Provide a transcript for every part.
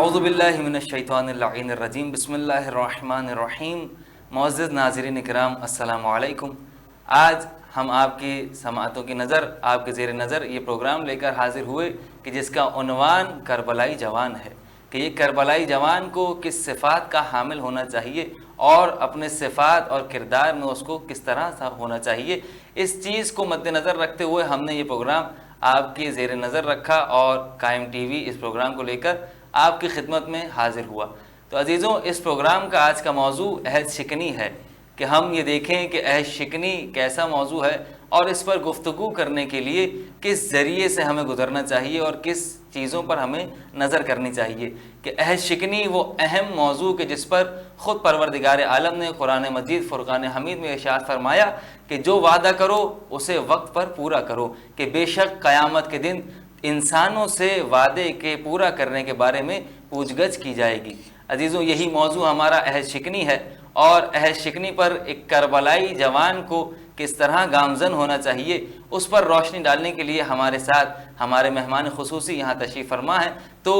اعوذ باللہ من الشیطان اللعین الرجیم، بسم اللہ الرحمن الرحیم۔ معزز ناظرین کرام، السلام علیکم۔ آج ہم آپ کی سماعتوں کی نظر، آپ کے زیر نظر یہ پروگرام لے کر حاضر ہوئے کہ جس کا عنوان کربلائی جوان ہے، کہ یہ کربلائی جوان کو کس صفات کا حامل ہونا چاہیے اور اپنے صفات اور کردار میں اس کو کس طرح سا ہونا چاہیے، اس چیز کو مد نظر رکھتے ہوئے ہم نے یہ پروگرام آپ کی زیر نظر رکھا اور قائم ٹی وی اس پروگرام کو لے کر آپ کی خدمت میں حاضر ہوا۔ تو عزیزوں، اس پروگرام کا آج کا موضوع عہد شکنی ہے کہ ہم یہ دیکھیں کہ عہد شکنی کیسا موضوع ہے اور اس پر گفتگو کرنے کے لیے کس ذریعے سے ہمیں گزرنا چاہیے اور کس چیزوں پر ہمیں نظر کرنی چاہیے۔ کہ عہد شکنی وہ اہم موضوع کہ جس پر خود پروردگار عالم نے قرآن مجید فرقان حمید میں ارشاد فرمایا کہ جو وعدہ کرو اسے وقت پر پورا کرو، کہ بے شک قیامت کے دن انسانوں سے وعدے کے پورا کرنے کے بارے میں پوچھ گچھ کی جائے گی۔ عزیزوں، یہی موضوع ہمارا عہد شکنی ہے، اور عہد شکنی پر ایک کربلائی جوان کو کس طرح گامزن ہونا چاہیے اس پر روشنی ڈالنے کے لیے ہمارے ساتھ ہمارے مہمان خصوصی یہاں تشریف فرما ہے۔ تو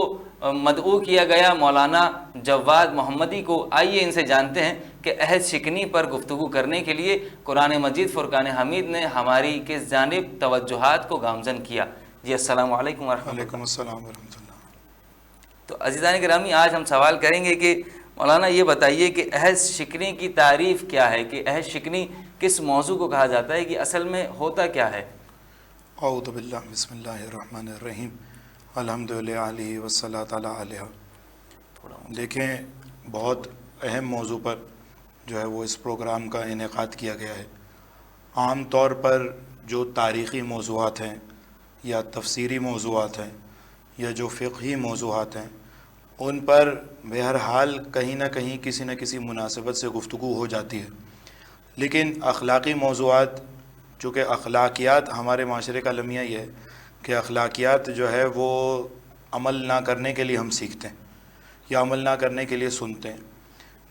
مدعو کیا گیا مولانا جواد محمدی کو، آئیے ان سے جانتے ہیں کہ عہد شکنی پر گفتگو کرنے کے لیے قرآن مجید فرقان حمید نے ہماری کس جانب توجہات کو گامزن کیا۔ جی السلام علیکم ورحمۃ اللہ۔ وعلیکم السلام ورحمۃ اللہ۔ تو عزیزان گرامی، آج ہم سوال کریں گے کہ مولانا یہ بتائیے کہ عہد شکنی کی تعریف کیا ہے، کہ عہد شکنی کس موضوع کو کہا جاتا ہے، کہ اصل میں ہوتا کیا ہے؟ اعوذ باللہ، بسم اللہ الرحمن الرحیم، الحمد للہ علیہ والصلاۃ علی علیہ۔ دیکھیں، بہت اہم موضوع پر جو ہے وہ اس پروگرام کا انعقاد کیا گیا ہے۔ عام طور پر جو تاریخی موضوعات ہیں یا تفسیری موضوعات ہیں یا جو فقہی موضوعات ہیں، ان پر بہرحال کہیں نہ کہیں کسی نہ کسی مناسبت سے گفتگو ہو جاتی ہے، لیکن اخلاقی موضوعات، چونکہ اخلاقیات ہمارے معاشرے کا لمیہ یہ ہے کہ اخلاقیات جو ہے وہ عمل نہ کرنے کے لیے ہم سیکھتے ہیں یا عمل نہ کرنے کے لیے سنتے ہیں۔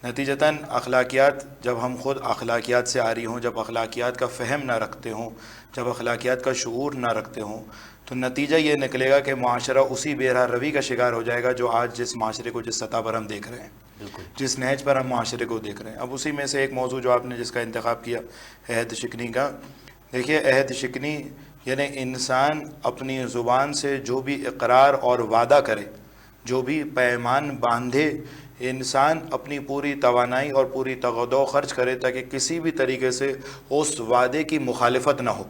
نتیجتاً اخلاقیات، جب ہم خود اخلاقیات سے عاری ہوں، جب اخلاقیات کا فہم نہ رکھتے ہوں، جب اخلاقیات کا شعور نہ رکھتے ہوں، تو نتیجہ یہ نکلے گا کہ معاشرہ اسی بے راہ روی کا شکار ہو جائے گا جو آج جس معاشرے کو جس سطح پر ہم دیکھ رہے ہیں، جس نہج پر ہم معاشرے کو دیکھ رہے ہیں۔ اب اسی میں سے ایک موضوع جو آپ نے جس کا انتخاب کیا، عہد شکنی کا، دیکھیے عہد شکنی یعنی انسان اپنی زبان سے جو بھی اقرار اور وعدہ کرے، جو بھی پیمان باندھے، انسان اپنی پوری توانائی اور پوری تغدو خرچ کرے تاکہ کسی بھی طریقے سے اس وعدے کی مخالفت نہ ہو۔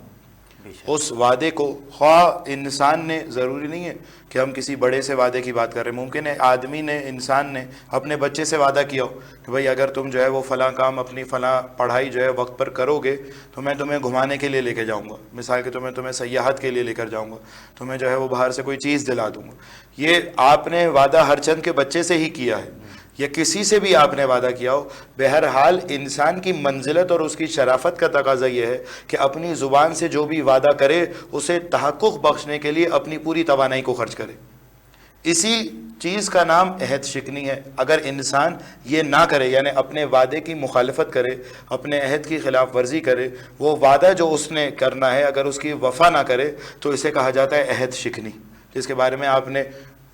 اس وعدے کو، خواہ انسان نے، ضروری نہیں ہے کہ ہم کسی بڑے سے وعدے کی بات کر رہے ہیں، ممکن ہے آدمی نے، انسان نے اپنے بچے سے وعدہ کیا ہو کہ بھائی اگر تم جو ہے وہ فلاں کام، اپنی فلاں پڑھائی جو ہے وقت پر کرو گے تو میں تمہیں گھمانے کے لیے لے کے جاؤں گا، مثال کے تمہیں سیاحت کے لیے لے کر جاؤں گا، تمہیں جو ہے وہ باہر سے کوئی چیز دلا دوں گا۔ یہ آپ نے وعدہ ہر چند کے بچے سے ہی کیا ہے یا کسی سے بھی آپ نے وعدہ کیا ہو، بہرحال انسان کی منزلت اور اس کی شرافت کا تقاضا یہ ہے کہ اپنی زبان سے جو بھی وعدہ کرے اسے تحقق بخشنے کے لیے اپنی پوری توانائی کو خرچ کرے۔ اسی چیز کا نام عہد شکنی ہے۔ اگر انسان یہ نہ کرے، یعنی اپنے وعدے کی مخالفت کرے، اپنے عہد کی خلاف ورزی کرے، وہ وعدہ جو اس نے کرنا ہے اگر اس کی وفا نہ کرے تو اسے کہا جاتا ہے عہد شکنی، جس کے بارے میں آپ نے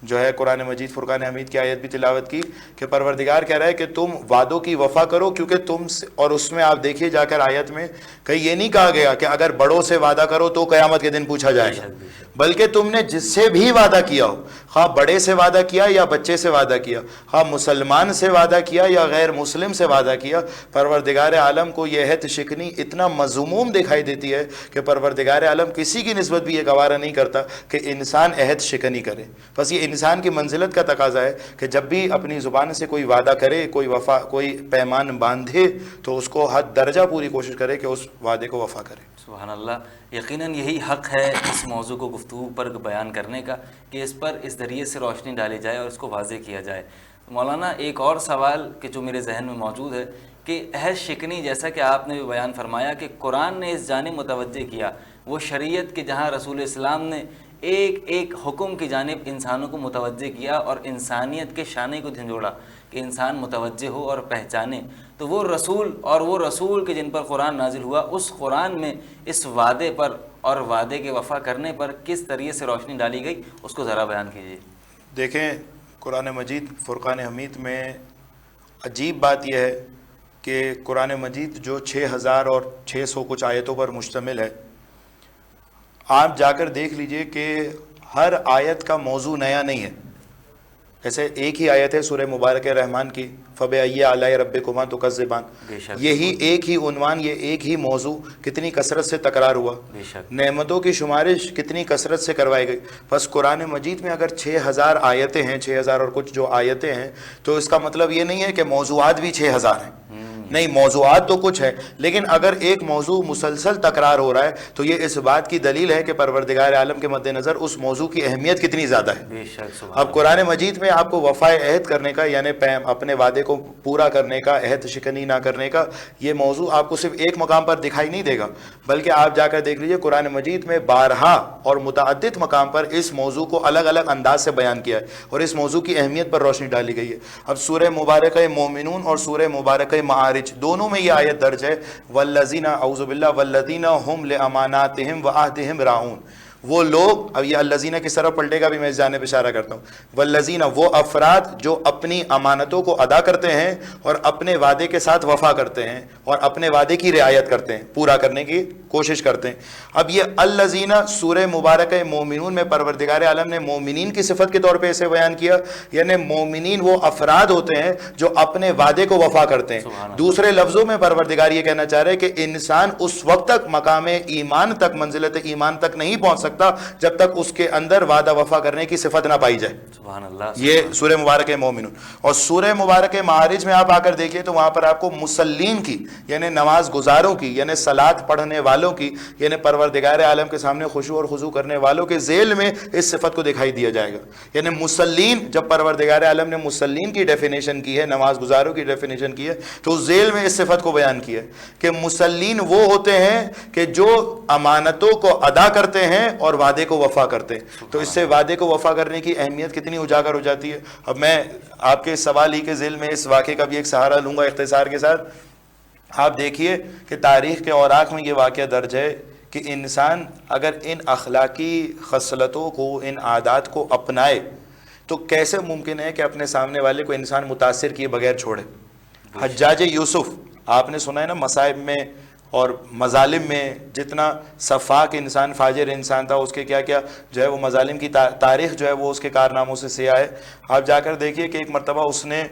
جو ہے قرآن مجید فرقان حمید کی آیت بھی تلاوت کی کہ پروردگار کہہ رہا ہے کہ تم وعدوں کی وفا کرو، کیونکہ تم سے، اور اس میں آپ دیکھیے جا کر آیت میں کہیں یہ نہیں کہا گیا کہ اگر بڑوں سے وعدہ کرو تو قیامت کے دن پوچھا جائے گا، بلکہ تم نے جس سے بھی وعدہ کیا ہو، خواہ بڑے سے وعدہ کیا یا بچے سے وعدہ کیا، خواہ مسلمان سے وعدہ کیا یا غیر مسلم سے وعدہ کیا، پروردگار عالم کو یہ عہد شکنی اتنا مذموم دکھائی دیتی ہے کہ پروردگار عالم کسی کی نسبت بھی یہ گوارا نہیں کرتا کہ انسان عہد شکنی کرے۔ بس یہ انسان کی منزلت کا تقاضا ہے کہ جب بھی اپنی زبان سے کوئی وعدہ کرے، کوئی پیمان باندھے تو اس کو حد درجہ پوری کوشش کرے کہ اس وعدے کو وفا کرے۔ سبحان اللہ، یقیناً یہی حق ہے اس موضوع کو گفتگو پر بیان کرنے کا کہ اس پر اس ذریعے سے روشنی ڈالی جائے اور اس کو واضح کیا جائے۔ مولانا، ایک اور سوال کہ جو میرے ذہن میں موجود ہے کہ عہد شکنی، جیسا کہ آپ نے بھی بیان فرمایا کہ قرآن نے اس جانب متوجہ کیا، وہ شریعت کے جہاں رسول اسلام نے ایک ایک حکم کی جانب انسانوں کو متوجہ کیا اور انسانیت کے شانے کو جھنجھوڑا کہ انسان متوجہ ہو اور پہچانے، تو وہ رسول کے جن پر قرآن نازل ہوا، اس قرآن میں اس وعدے پر اور وعدے کے وفا کرنے پر کس طریقے سے روشنی ڈالی گئی، اس کو ذرا بیان کیجیے۔ دیکھیں، قرآن مجید فرقان حمید میں عجیب بات یہ ہے کہ قرآن مجید جو 6000 اور 600 کچھ آیتوں پر مشتمل ہے، آپ جا کر دیکھ لیجئے کہ ہر آیت کا موضوع نیا نہیں ہے. ایسے ایک ہی آیت ہے سورہ مبارک رحمان کی، فَبِأَيِّ آلَاءِ رَبِّكُمَا تُكَذِّبَانِ، یہی ایک ہی عنوان، یہ ایک ہی موضوع کتنی کثرت سے تکرار ہوا، نعمتوں کی شمارش کتنی کثرت سے کروائی گئی. بس قرآن مجید میں اگر 6000 آیتیں ہیں، 6000 اور کچھ جو آیتیں ہیں، تو اس کا مطلب یہ نہیں ہے کہ موضوعات بھی 6000 ہیں. نہیں، موضوعات تو کچھ ہے، لیکن اگر ایک موضوع مسلسل تکرار ہو رہا ہے تو یہ اس بات کی دلیل ہے کہ پروردگار عالم کے مد نظر اس موضوع کی اہمیت کتنی زیادہ ہے. اب قرآن مجید میں آپ کو وفائے عہد کرنے کا، یعنی اپنے وعدے کو پورا کرنے کا، عہد شکنی نہ کرنے کا، یہ موضوع آپ کو صرف ایک مقام پر دکھائی نہیں دے گا، بلکہ آپ جا کر دیکھ لیجئے قرآن مجید میں بارہا اور متعدد مقام پر اس موضوع کو الگ الگ انداز سے بیان کیا ہے اور اس موضوع کی اہمیت پر روشنی ڈالی گئی ہے. اب سورہ مبارکہ مومنون اور سورہ مبارکہ معارج دونوں میں یہ آیت درج ہے، والذین اعوذ باللہ والذین ہم لاماناتہم وعہدہم راعون. وہ لوگ، اب یہ الذین کی طرف پلٹے گا بھی، میں اس جانب اشارہ کرتا ہوں. والذین، وہ افراد جو اپنی امانتوں کو ادا کرتے ہیں اور اپنے وعدے کے ساتھ وفا کرتے ہیں اور اپنے وعدے کی رعایت کرتے ہیں، پورا کرنے کی کوشش کرتے ہیں. اب یہ الذین سورہ مبارکہ مومنون میں پروردگار عالم نے مومنین کی صفت کے طور پہ اسے بیان کیا، یعنی مومنین وہ افراد ہوتے ہیں جو اپنے وعدے کو وفا کرتے ہیں. دوسرے لفظوں میں پروردگار یہ کہنا چاہ رہے ہیں کہ انسان اس وقت تک مقام ایمان تک، منزلت ایمان تک نہیں پہنچ سکتا جب تک اس کے اندر وعدہ وفا کرنے کی صفت نہ پائی جائے. سبحان اللہ. یہ سورہ مبارکہ مومنون. اور سورہ مبارکہ معارج میں آپ آ کر دیکھیے تو وہاں پر آپ کو مسلین کی، یعنی نماز گزاروں کی، یعنی صلاۃ پڑھنے والوں کی، یعنی پروردگار عالم کے سامنے خشوع اور خضوع کرنے والوں کے ذیل میں اس صفت کو دکھائی دیا جائے گا. یعنی مسلین، جب پروردگار عالم نے مسلین کی ڈیفینیشن کی ہے، نماز گزاروں کی ڈیفینیشن کی ہے، تو اس ذیل میں اس صفت کو بیان کیا ہے کہ مسلین وہ ہوتے ہیں کہ جو امانتوں کو ادا کرتے ہیں اور وعدے کو وفا کرتے ہیں. تو اس سے وعدے کو وفا کرنے کی اہمیت کتنی اجاگر ہو جاتی ہے. اب میں آپ کے سوال ہی کے ذیل میں اس واقعے کا بھی ایک سہارا لوں گا اختصار کے ساتھ. آپ دیکھیے کہ تاریخ کے اوراق میں یہ واقعہ درج ہے کہ انسان اگر ان اخلاقی خصلتوں کو، ان عادات کو اپنائے تو کیسے ممکن ہے کہ اپنے سامنے والے کو انسان متاثر کیے بغیر چھوڑے. حجاج یوسف، آپ نے سنا ہے نا، مصائب میں اور مظالم میں جتنا صفاق انسان، فاجر انسان تھا، اس کے کیا کیا جو ہے وہ مظالم کی تاریخ جو ہے وہ اس کے کارناموں سے سیاہ ہے. آپ جا کر دیکھیے کہ ایک مرتبہ اس نے،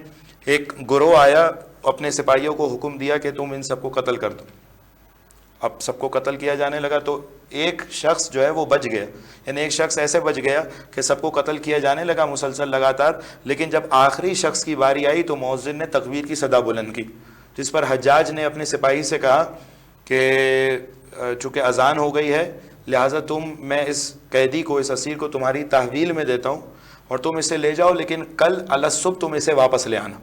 ایک گروہ آیا، اپنے سپاہیوں کو حکم دیا کہ تم ان سب کو قتل کر دو. اب سب کو قتل کیا جانے لگا تو ایک شخص جو ہے وہ بچ گیا، یعنی ایک شخص ایسے بچ گیا کہ سب کو قتل کیا جانے لگا مسلسل لگاتار. لیکن جب آخری شخص کی باری آئی تو مؤذن نے تکبیر کی صدا بلند کی، جس پر حجاج نے اپنے سپاہی سے کہا کہ چونکہ اذان ہو گئی ہے لہٰذا میں اس قیدی کو، اس اسیر کو تمہاری تحویل میں دیتا ہوں اور تم اسے لے جاؤ، لیکن کل علی الصبح تم اسے واپس لے آنا.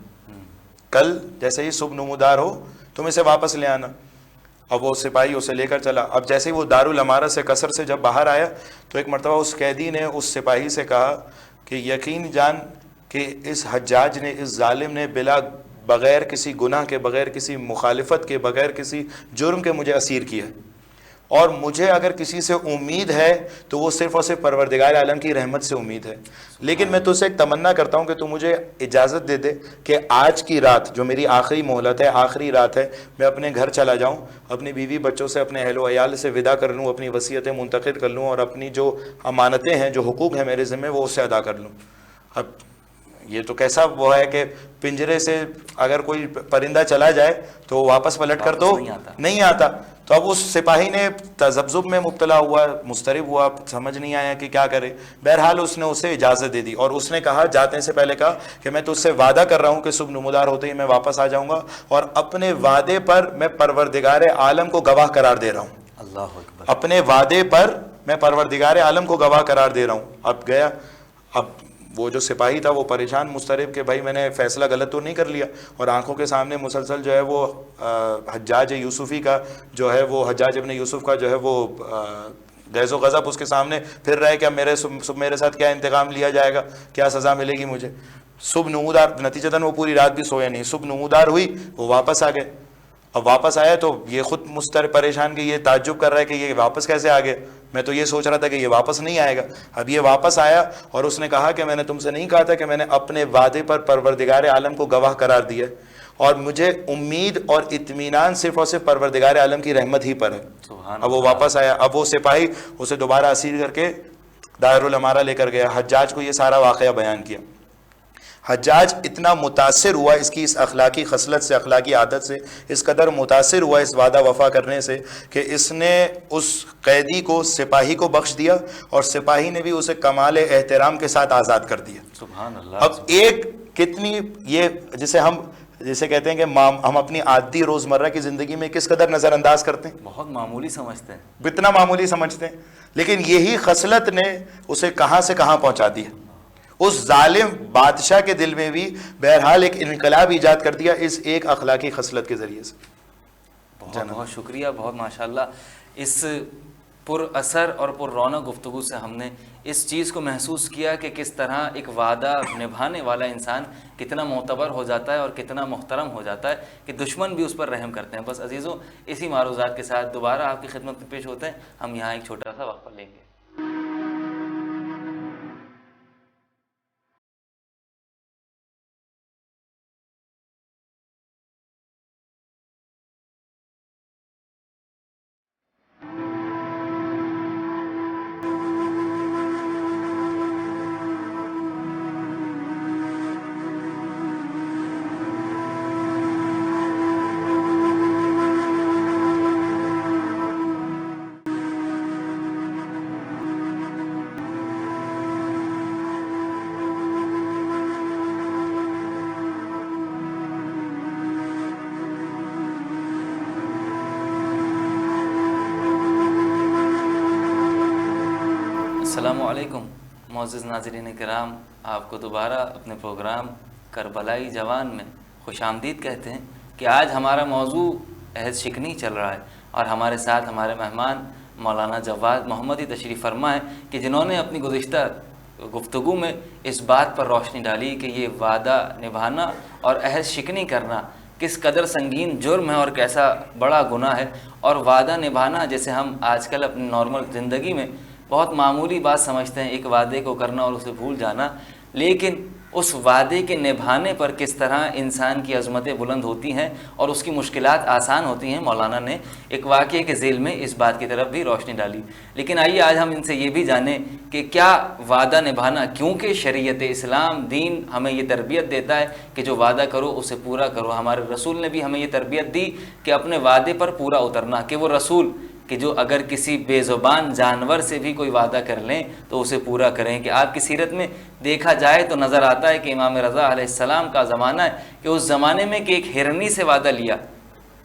کل جیسے ہی صبح نمودار ہو تم اسے واپس لے آنا. اب وہ سپاہی اسے لے کر چلا. اب جیسے ہی وہ دارالامارہ سے قصر سے جب باہر آیا تو ایک مرتبہ اس قیدی نے اس سپاہی سے کہا کہ یقین جان کہ اس حجاج نے، اس ظالم نے بغیر کسی گناہ کے، بغیر کسی مخالفت کے، بغیر کسی جرم کے مجھے اسیر کیا، اور مجھے اگر کسی سے امید ہے تو وہ صرف اور صرف پروردگار عالم کی رحمت سے امید ہے. لیکن میں تجھ سے ایک تمنا کرتا ہوں کہ تو مجھے اجازت دے دے کہ آج کی رات، جو میری آخری مہلت ہے، آخری رات ہے، میں اپنے گھر چلا جاؤں، اپنی بیوی بچوں سے، اپنے اہل و عیال سے وداع کر لوں، اپنی وصیتیں منتقل کر لوں اور اپنی جو امانتیں ہیں، جو حقوق ہیں میرے ذمہ، وہ اس سے ادا کر لوں. اب یہ تو کیسا وہ ہے کہ پنجرے سے اگر کوئی پرندہ چلا جائے تو واپس پلٹ کر تو نہیں آتا. تو اب اس سپاہی نے تذبذب میں مبتلا ہوا، مضطرب ہوا، سمجھ نہیں آیا کہ کیا کرے. بہرحال اس نے اسے اجازت دے دی اور اس نے کہا، جاتے سے پہلے کہا کہ میں تجھ سے وعدہ کر رہا ہوں کہ صبح نمودار ہوتے ہی میں واپس آ جاؤں گا اور اپنے وعدے پر میں پروردگار عالم کو گواہ قرار دے رہا ہوں. اللہ اکبر. اپنے وعدے پر میں پروردگار عالم کو گواہ قرار دے رہا ہوں. اب گیا. اب وہ جو سپاہی تھا وہ پریشان، مضطرب کہ بھائی میں نے فیصلہ غلط تو نہیں کر لیا، اور آنکھوں کے سامنے مسلسل جو ہے وہ حجاج یوسفی کا جو ہے وہ، حجاج ابن یوسف کا جو ہے وہ غیظ و غضب اس کے سامنے پھر رہا ہے کہ میرے ساتھ کیا انتقام لیا جائے گا، کیا سزا ملے گی مجھے. صبح نمودار، نتیجتاً وہ پوری رات بھی سویا نہیں. صبح نمودار ہوئی، وہ واپس آ گئے. اب واپس آیا تو یہ خود پریشان کہ یہ تعجب کر رہا ہے کہ یہ واپس کیسے آ گیا. میں تو یہ سوچ رہا تھا کہ یہ واپس نہیں آئے گا. اب یہ واپس آیا اور اس نے کہا کہ میں نے تم سے نہیں کہا تھا کہ میں نے اپنے وعدے پر پروردگار عالم کو گواہ قرار دیا ہے, اور مجھے امید اور اطمینان صرف اور صرف پروردگار عالم کی رحمت ہی پر ہے. اب وہ واپس آیا. اب وہ سپاہی اسے دوبارہ اسیر کر کے دائر الامارہ لے کر گیا. حجاج کو یہ سارا واقعہ بیان کیا. حجاج اتنا متاثر ہوا اس کی اس اخلاقی خصلت سے, اخلاقی عادت سے, اس قدر متاثر ہوا اس وعدہ وفا کرنے سے کہ اس نے اس قیدی کو, سپاہی کو بخش دیا, اور سپاہی نے بھی اسے کمال احترام کے ساتھ آزاد کر دیا. سبحان اللہ. اب ایک کتنی یہ جسے کہتے ہیں کہ ہم اپنی عادی روزمرہ کی زندگی میں کس قدر نظر انداز کرتے ہیں, بہت معمولی سمجھتے ہیں, اتنا معمولی سمجھتے ہیں, لیکن یہی خصلت نے اسے کہاں سے کہاں پہنچا دیا. اس ظالم بادشاہ کے دل میں بھی بہرحال ایک انقلاب ایجاد کر دیا اس ایک اخلاقی خصلت کے ذریعے سے. بہت بہت شکریہ, بہت ماشاءاللہ. اس پر اثر اور پر رونق گفتگو سے ہم نے اس چیز کو محسوس کیا کہ کس طرح ایک وعدہ نبھانے والا انسان کتنا معتبر ہو جاتا ہے اور کتنا محترم ہو جاتا ہے کہ دشمن بھی اس پر رحم کرتے ہیں. بس عزیزوں, اسی معروضات کے ساتھ دوبارہ آپ کی خدمت میں پیش ہوتے ہیں. ہم یہاں ایک چھوٹا سا وقفہ لیں گے. السلام علیکم معزز ناظرین کرام, آپ کو دوبارہ اپنے پروگرام کربلائی جوان میں خوش آمدید کہتے ہیں کہ آج ہمارا موضوع عہد شکنی چل رہا ہے, اور ہمارے ساتھ ہمارے مہمان مولانا جواد محمدی تشریف فرما ہے کہ جنہوں نے اپنی گزشتہ گفتگو میں اس بات پر روشنی ڈالی کہ یہ وعدہ نبھانا اور عہد شکنی کرنا کس قدر سنگین جرم ہے اور کیسا بڑا گناہ ہے. اور وعدہ نبھانا جیسے ہم آج کل اپنی نارمل زندگی میں بہت معمولی بات سمجھتے ہیں, ایک وعدے کو کرنا اور اسے بھول جانا, لیکن اس وعدے کے نبھانے پر کس طرح انسان کی عظمتیں بلند ہوتی ہیں اور اس کی مشکلات آسان ہوتی ہیں. مولانا نے ایک واقعے کے ذیل میں اس بات کی طرف بھی روشنی ڈالی. لیکن آئیے آج ہم ان سے یہ بھی جانیں کہ کیا وعدہ نبھانا, کیونکہ شریعت اسلام دین ہمیں یہ تربیت دیتا ہے کہ جو وعدہ کرو اسے پورا کرو. ہمارے رسول نے بھی ہمیں یہ تربیت دی کہ اپنے وعدے پر پورا اترنا, کہ وہ رسول کہ جو اگر کسی بے زبان جانور سے بھی کوئی وعدہ کر لیں تو اسے پورا کریں. کہ آپ کی سیرت میں دیکھا جائے تو نظر آتا ہے کہ امام رضا علیہ السلام کا زمانہ ہے کہ اس زمانے میں کہ ایک ہرنی سے وعدہ لیا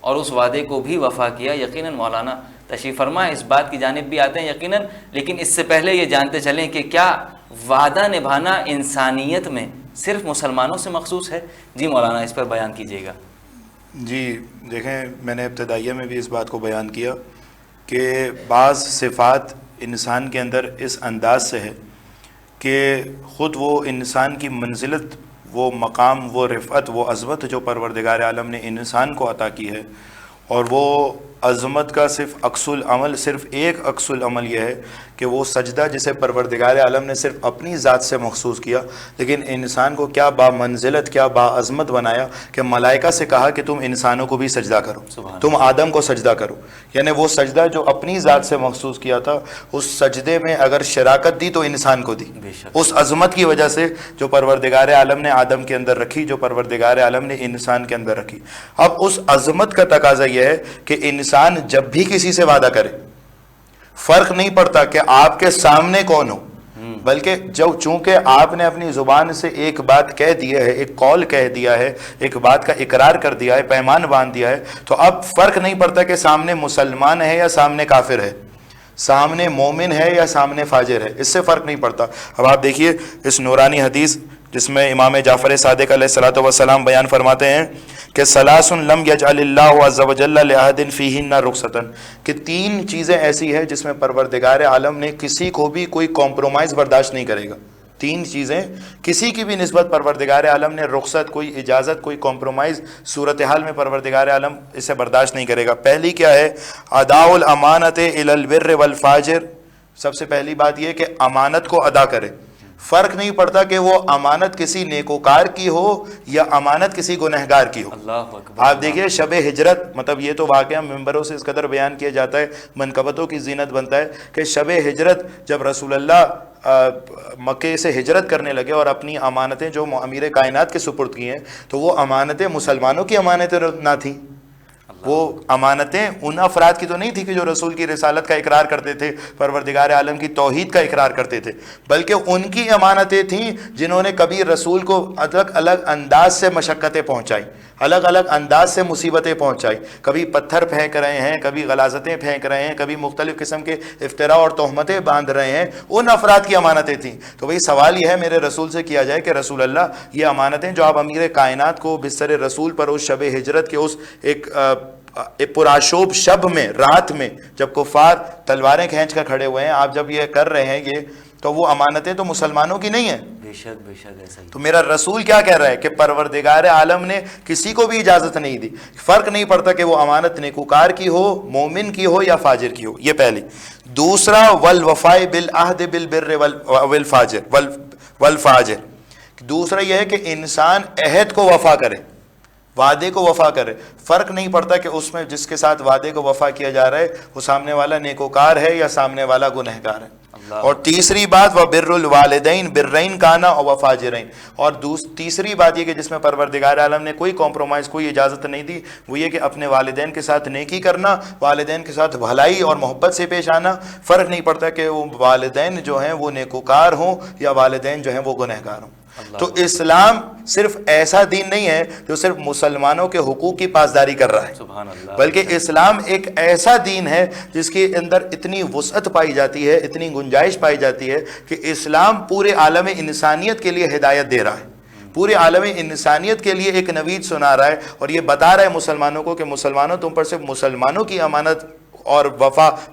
اور اس وعدے کو بھی وفا کیا. یقیناً مولانا تشریف فرما اس بات کی جانب بھی آتے ہیں یقیناً, لیکن اس سے پہلے یہ جانتے چلیں کہ کیا وعدہ نبھانا انسانیت میں صرف مسلمانوں سے مخصوص ہے؟ جی مولانا, اس پر بیان کیجیے گا. جی دیکھیں, میں نے ابتدائیہ میں بھی اس بات کو بیان کیا کہ بعض صفات انسان کے اندر اس انداز سے ہے کہ خود وہ انسان کی منزلت, وہ مقام, وہ رفعت, وہ عظمت جو پروردگار عالم نے انسان کو عطا کی ہے, اور وہ عظمت کا صرف عکس العمل, صرف ایک عکس العمل یہ ہے کہ وہ سجدہ جسے پروردگار عالم نے صرف اپنی ذات سے مخصوص کیا, لیکن انسان کو کیا با منزلت, کیا با عظمت بنایا کہ ملائکہ سے کہا کہ تم انسانوں کو بھی سجدہ کرو, تم آدم کو سجدہ کرو. یعنی وہ سجدہ جو اپنی ذات سے مخصوص کیا تھا, اس سجدے میں اگر شراکت دی تو انسان کو دی, اس عظمت کی وجہ سے جو پروردگار عالم نے آدم کے اندر رکھی, جو پروردگار عالم نے انسان کے اندر رکھی. اب اس عظمت کا تقاضا یہ ہے کہ انسان جب بھی کسی سے وعدہ کرے, فرق نہیں پڑتا کہ آپ کے سامنے کون ہو, بلکہ چونکہ آپ نے اپنی زبان سے ایک بات کہہ دی ہے, ایک قول کہہ دیا ہے, ایک بات کا اقرار کر دیا ہے, پیمان باندھ دیا ہے, تو اب فرق نہیں پڑتا کہ سامنے مسلمان ہے یا سامنے کافر ہے, سامنے مومن ہے یا سامنے فاجر ہے, اس سے فرق نہیں پڑتا. اب آپ دیکھیے اس نورانی حدیث جس میں امام جعفر صادق علیہ الصلوۃ والسلام بیان فرماتے ہیں کہ ثلاث لم یجعل اللہ عز وجل لأحد فیہن رخصۃ, کہ تین چیزیں ایسی ہیں جس میں پروردگار عالم نے کسی کو بھی کوئی کمپرومائز برداشت نہیں کرے گا. تین چیزیں کسی کی بھی نسبت پروردگار عالم نے رخصت، کوئی اجازت، کوئی کمپرومائز صورتحال میں پروردگار عالم اسے برداشت نہیں کرے گا۔ پہلی کیا ہے؟ اداء الامانت الی البر والفاجر۔ سب سے پہلی بات یہ کہ امانت کو ادا کرے، فرق نہیں پڑتا کہ وہ امانت کسی نیکوکار کی ہو یا امانت کسی گنہگار کی ہو۔ اللہ اکبر۔ آپ دیکھیے شب ہجرت، مطلب یہ تو واقعہ ممبروں سے اس قدر بیان کیا جاتا ہے، منقبتوں کی زینت بنتا ہے کہ شب ہجرت جب رسول اللہ مکے سے ہجرت کرنے لگے اور اپنی امانتیں جو امیر کائنات کے سپرد کی ہیں، تو وہ امانتیں مسلمانوں کی امانتیں نہ تھیں، وہ امانتیں ان افراد کی تو نہیں تھی کہ جو رسول کی رسالت کا اقرار کرتے تھے، پروردگار عالم کی توحید کا اقرار کرتے تھے، بلکہ ان کی امانتیں تھیں جنہوں نے کبھی رسول کو الگ الگ انداز سے مشقتیں پہنچائی، الگ الگ انداز سے مصیبتیں پہنچائی، کبھی پتھر پھینک رہے ہیں، کبھی غلاظتیں پھینک رہے ہیں، کبھی مختلف قسم کے افتراء اور تہمتیں باندھ رہے ہیں، ان افراد کی امانتیں تھیں۔ تو وہی سوال یہ ہے میرے رسول سے کیا جائے کہ رسول اللہ یہ امانتیں جو آپ امیر کائنات کو بستر رسول پر اس شب ہجرت کے اس ایک پرآشوب شب میں، رات میں جب کفار تلواریں کھینچ کر کھڑے ہوئے ہیں، آپ جب یہ کر رہے ہیں یہ، تو وہ امانتیں تو مسلمانوں کی نہیں ہیں۔ بے شک بے شک ایسا ہی۔ تو میرا رسول کیا کہہ رہا ہے کہ پروردگار عالم نے کسی کو بھی اجازت نہیں دی، فرق نہیں پڑتا کہ وہ امانت نیکوکار کی ہو، مومن کی ہو یا فاجر کی ہو، یہ پہلی۔ دوسرا والوفاء بالعہد بالبر والفاجر، دوسرا یہ ہے کہ انسان عہد کو وفا کرے، وعدے کو وفا کرے، فرق نہیں پڑتا کہ اس میں جس کے ساتھ وعدے کو وفا کیا جا رہا ہے وہ سامنے والا نیکوکار ہے یا سامنے والا گنہگار ہے۔ اور تیسری بات وبر الوالدین برین کانا اور وفاجرین، اور تیسری بات یہ کہ جس میں پروردگار عالم نے کوئی کمپرومائز، کوئی اجازت نہیں دی، وہ یہ کہ اپنے والدین کے ساتھ نیکی کرنا، والدین کے ساتھ بھلائی اور محبت سے پیش آنا، فرق نہیں پڑتا کہ وہ والدین جو ہیں وہ نیکوکار ہوں یا والدین جو ہیں وہ گنہگار ہوں۔ تو اسلام صرف ایسا دین نہیں ہے جو صرف مسلمانوں کے حقوق کی پاسداری کر رہا ہے، سبحان اللہ، بلکہ اسلام ایک ایسا دین ہے جس کے اندر اتنی وسعت پائی جاتی ہے، اتنی گنجائش پائی جاتی ہے کہ اسلام پورے عالم انسانیت کے لیے ہدایت دے رہا ہے، پورے عالم انسانیت کے لیے ایک نوید سنا رہا ہے، اور یہ بتا رہا ہے مسلمانوں کو کہ مسلمانوں تم پر صرف مسلمانوں کی امانت اور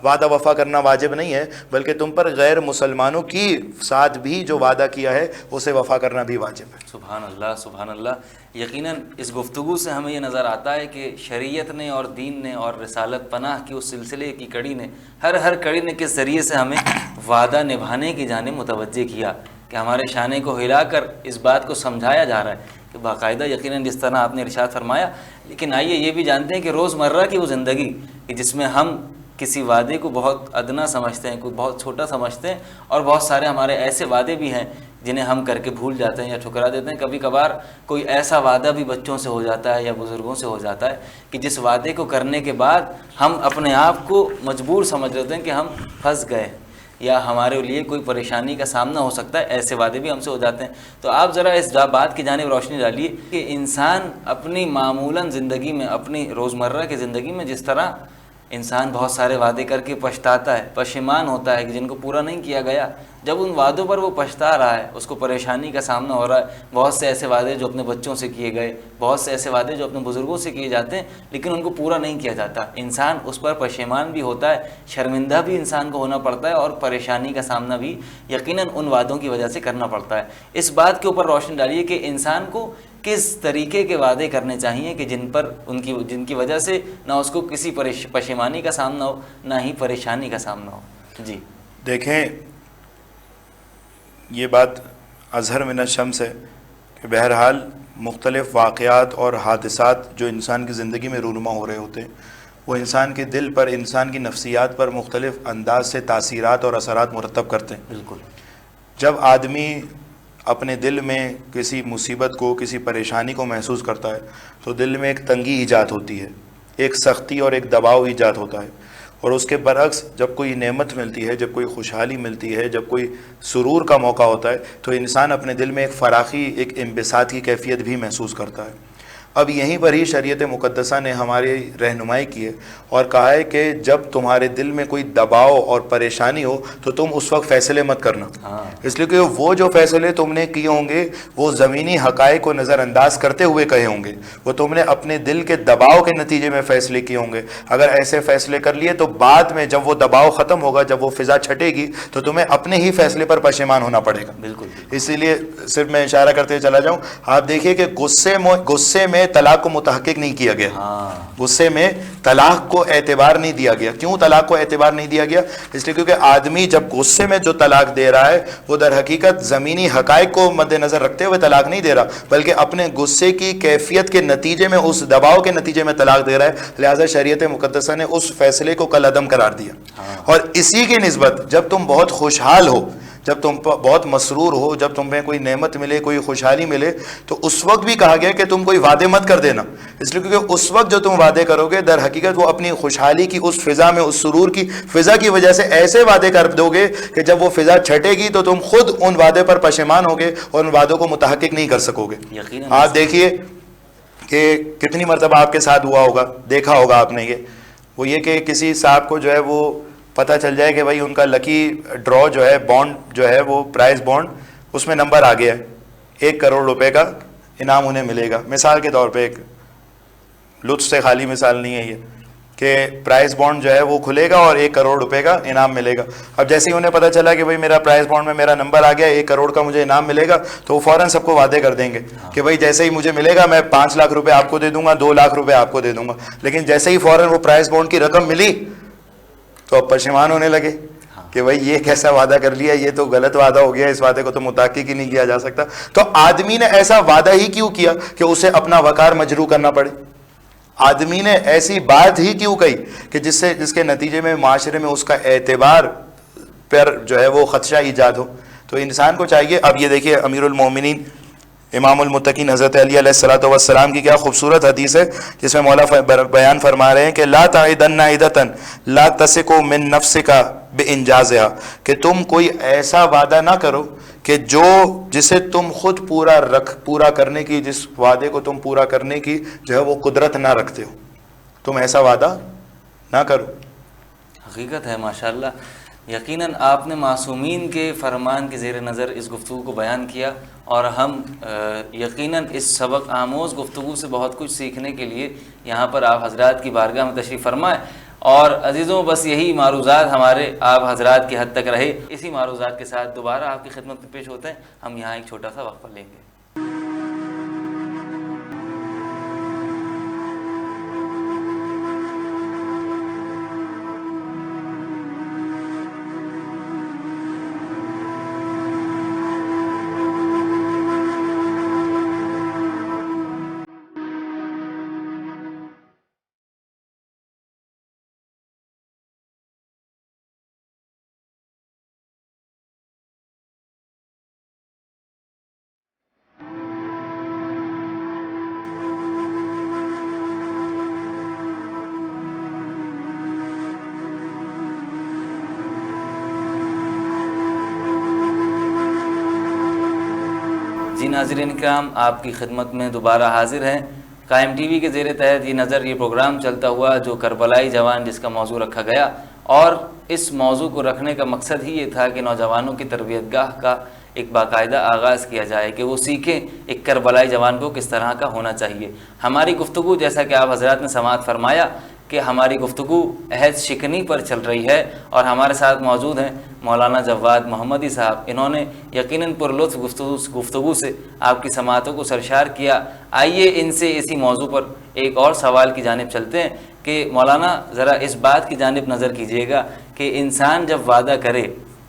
وعدہ وفا کرنا واجب نہیں ہے، بلکہ تم پر غیر مسلمانوں کی ساتھ بھی جو وعدہ کیا ہے اسے وفا کرنا بھی واجب ہے۔ سبحان اللہ سبحان اللہ۔ یقیناً اس گفتگو سے ہمیں یہ نظر آتا ہے کہ شریعت نے اور دین نے اور رسالت پناہ کی اس سلسلے کی کڑی نے ہر کڑی نے کس ذریعے سے ہمیں وعدہ نبھانے کی جانب متوجہ کیا، کہ ہمارے شانے کو ہلا کر اس بات کو سمجھایا جا رہا ہے کہ باقاعدہ یقیناً جس طرح آپ نے ارشاد فرمایا۔ لیکن آئیے یہ بھی جانتے ہیں کہ روزمرہ کی وہ زندگی کہ جس میں ہم کسی وعدے کو بہت ادنا سمجھتے ہیں، کوئی بہت چھوٹا سمجھتے ہیں، اور بہت سارے ہمارے ایسے وعدے بھی ہیں جنہیں ہم کر کے بھول جاتے ہیں یا ٹھکرا دیتے ہیں۔ کبھی کبھار کوئی ایسا وعدہ بھی بچوں سے ہو جاتا ہے یا بزرگوں سے ہو جاتا ہے کہ جس وعدے کو کرنے کے بعد ہم اپنے آپ کو مجبور سمجھ لیتے ہیں کہ ہم پھنس گئے یا ہمارے لیے کوئی پریشانی کا سامنا ہو سکتا ہے، ایسے وعدے بھی ہم سے ہو جاتے ہیں۔ تو آپ ذرا اس بات کی جانب روشنی ڈالیے کہ انسان اپنی معمولاً زندگی میں، اپنی روزمرہ کی زندگی میں جس طرح انسان بہت سارے وعدے کر کے پچھتاتا ہے، پشیمان ہوتا ہے کہ جن کو پورا نہیں کیا گیا، جب ان وعدوں پر وہ پچھتا رہا ہے، اس کو پریشانی کا سامنا ہو رہا ہے۔ بہت سے ایسے وعدے جو اپنے بچوں سے کیے گئے، بہت سے ایسے وعدے جو اپنے بزرگوں سے کیے جاتے ہیں لیکن ان کو پورا نہیں کیا جاتا، انسان اس پر پشیمان بھی ہوتا ہے، شرمندہ بھی انسان کو ہونا پڑتا ہے، اور پریشانی کا سامنا بھی یقیناً ان وعدوں کی وجہ سے کرنا پڑتا ہے۔ اس بات کے اوپر روشنی ڈالیے کہ انسان کو کس طریقے کے وعدے کرنے چاہیے کہ جن کی وجہ سے نہ اس کو کسی پشیمانی کا سامنا ہو، نہ ہی پریشانی کا سامنا ہو۔ جی دیکھیں، یہ بات اظہر من الشمس ہے کہ بہرحال مختلف واقعات اور حادثات جو انسان کی زندگی میں رونما ہو رہے ہوتے ہیں، وہ انسان کے دل پر، انسان کی نفسیات پر مختلف انداز سے تاثیرات اور اثرات مرتب کرتے ہیں۔ بالکل۔ جب آدمی اپنے دل میں کسی مصیبت کو، کسی پریشانی کو محسوس کرتا ہے تو دل میں ایک تنگی ایجاد ہوتی ہے، ایک سختی اور ایک دباؤ ایجاد ہوتا ہے، اور اس کے برعکس جب کوئی نعمت ملتی ہے، جب کوئی خوشحالی ملتی ہے، جب کوئی سرور کا موقع ہوتا ہے تو انسان اپنے دل میں ایک فراخی، ایک انبساط کی کیفیت بھی محسوس کرتا ہے۔ اب یہیں پر ہی شریعت مقدسہ نے ہماری رہنمائی کی ہے اور کہا ہے کہ جب تمہارے دل میں کوئی دباؤ اور پریشانی ہو تو تم اس وقت فیصلے مت کرنا، اس لیے کہ وہ جو فیصلے تم نے کیے ہوں گے وہ زمینی حقائق کو نظر انداز کرتے ہوئے کہے ہوں گے، وہ تم نے اپنے دل کے دباؤ کے نتیجے میں فیصلے کیے ہوں گے۔ اگر ایسے فیصلے کر لیے تو بعد میں جب وہ دباؤ ختم ہوگا، جب وہ فضا چھٹے گی تو تمہیں اپنے ہی فیصلے پر پشیمان ہونا پڑے گا۔ بالکل۔ اسی لیے صرف میں اشارہ کرتے چلا جاؤں، آپ دیکھیے کہ غصے میں طلاق کو متحقق نہیں کیا گیا، غصے میں طلاق کو اعتبار نہیں دیا گیا۔ کیوں طلاق کو اعتبار نہیں دیا گیا؟ اس لیے کیونکہ آدمی جب غصے میں جو طلاق دے رہا ہے وہ در حقیقت زمینی حقائق کو مد نظر رکھتے ہوئے طلاق نہیں دے رہا، بلکہ اپنے غصے کی کیفیت کے نتیجے میں، اس دباؤ کے نتیجے میں طلاق دے رہا ہے۔ لہٰذا شریعت مقدسہ نے اس فیصلے کو کل عدم قرار دیا۔ اور اسی کی نسبت جب تم بہت خوشحال ہو، جب تم بہت مسرور ہو، جب تمہیں کوئی نعمت ملے، کوئی خوشحالی ملے، تو اس وقت بھی کہا گیا کہ تم کوئی وعدے مت کر دینا، اس لیے کیونکہ اس وقت جو تم وعدے کرو گے در حقیقت وہ اپنی خوشحالی کی اس فضا میں، اس سرور کی فضا کی وجہ سے ایسے وعدے کر دو گے کہ جب وہ فضا چھٹے گی تو تم خود ان وعدے پر پشیمان ہوگے اور ان وعدوں کو متحقق نہیں کر سکو گے۔ آپ دیکھیے کہ کتنی مرتبہ آپ کے ساتھ ہوا ہوگا، دیکھا ہوگا آپ نے، وہ یہ کہ کسی صاحب کو جو ہے وہ پتہ چل جائے کہ بھائی ان کا لکی ڈرا جو ہے، بانڈ جو ہے وہ پرائز بانڈ، اس میں نمبر آ گیا ہے، 1 کروڑ روپے کا انعام انہیں ملے گا۔ مثال کے طور پہ، ایک لطف سے خالی مثال نہیں ہے یہ، کہ پرائز بانڈ جو ہے وہ کھلے گا اور 1 کروڑ روپے کا انعام ملے گا۔ اب جیسے ہی انہیں پتہ چلا کہ بھائی میرا پرائز بانڈ میں میرا نمبر آ گیا، 1 کروڑ کا مجھے انعام ملے گا، تو وہ فوراً سب کو وعدے کر دیں گے کہ بھائی جیسے ہی مجھے ملے گا میں 5 لاکھ روپے آپ کو دے دوں گا، 2 لاکھ روپے آپ کو دے دوں گا۔ لیکن جیسے ہی فوراً وہ پرائز بانڈ کی رقم ملی تو اب پشیمان ہونے لگے کہ بھائی یہ کیسا وعدہ کر لیا، یہ تو غلط وعدہ ہو گیا، اس وعدے کو تو متحقق ہی نہیں کیا جا سکتا۔ تو آدمی نے ایسا وعدہ ہی کیوں کیا کہ اسے اپنا وقار مجروح کرنا پڑے؟ آدمی نے ایسی بات ہی کیوں کہی کہ جس کے نتیجے میں معاشرے میں اس کا اعتبار پر جو ہے وہ خدشہ ایجاد ہو؟ تو انسان کو چاہیے، اب یہ دیکھیے امیر المومنین امام المتقین حضرت علی علیہ الصلوۃ والسلام کی کیا خوبصورت حدیث ہے، جس میں مولا بیان فرما رہے ہیں کہ لا تعدن عدتن لا تسق من نفسک بانجازها، کہ تم کوئی ایسا وعدہ نہ کرو کہ جسے تم خود پورا کرنے کی، جس وعدے کو تم پورا کرنے کی جو ہے وہ قدرت نہ رکھتے ہو، تم ایسا وعدہ نہ کرو۔ حقیقت ہے ماشاءاللہ۔ یقیناً آپ نے معصومین کے فرمان کے زیر نظر اس گفتگو کو بیان کیا، اور ہم یقیناً اس سبق آموز گفتگو سے بہت کچھ سیکھنے کے لیے یہاں پر آپ حضرات کی بارگاہ میں تشریف فرمائیں۔ اور عزیزوں، بس یہی معروضات ہمارے آپ حضرات کی حد تک رہے۔ اسی معروضات کے ساتھ دوبارہ آپ کی خدمت میں پیش ہوتے ہیں۔ ہم یہاں ایک چھوٹا سا وقفہ لیں گے۔ جی ناظرین کرام، آپ کی خدمت میں دوبارہ حاضر ہیں۔ قائم ٹی وی کے زیر تحت یہ پروگرام چلتا ہوا جو کربلائی جوان جس کا موضوع رکھا گیا، اور اس موضوع کو رکھنے کا مقصد ہی یہ تھا کہ نوجوانوں کی تربیت گاہ کا ایک باقاعدہ آغاز کیا جائے کہ وہ سیکھیں ایک کربلائی جوان کو کس طرح کا ہونا چاہیے۔ ہماری گفتگو، جیسا کہ آپ حضرات نے سماعت فرمایا کہ ہماری گفتگو عہد شکنی پر چل رہی ہے، اور ہمارے ساتھ موجود ہیں مولانا جواد محمدی صاحب۔ انہوں نے یقیناً پرلطف گفتگو سے آپ کی سماعتوں کو سرشار کیا۔ آئیے ان سے اسی موضوع پر ایک اور سوال کی جانب چلتے ہیں کہ مولانا ذرا اس بات کی جانب نظر کیجیے گا کہ انسان جب وعدہ کرے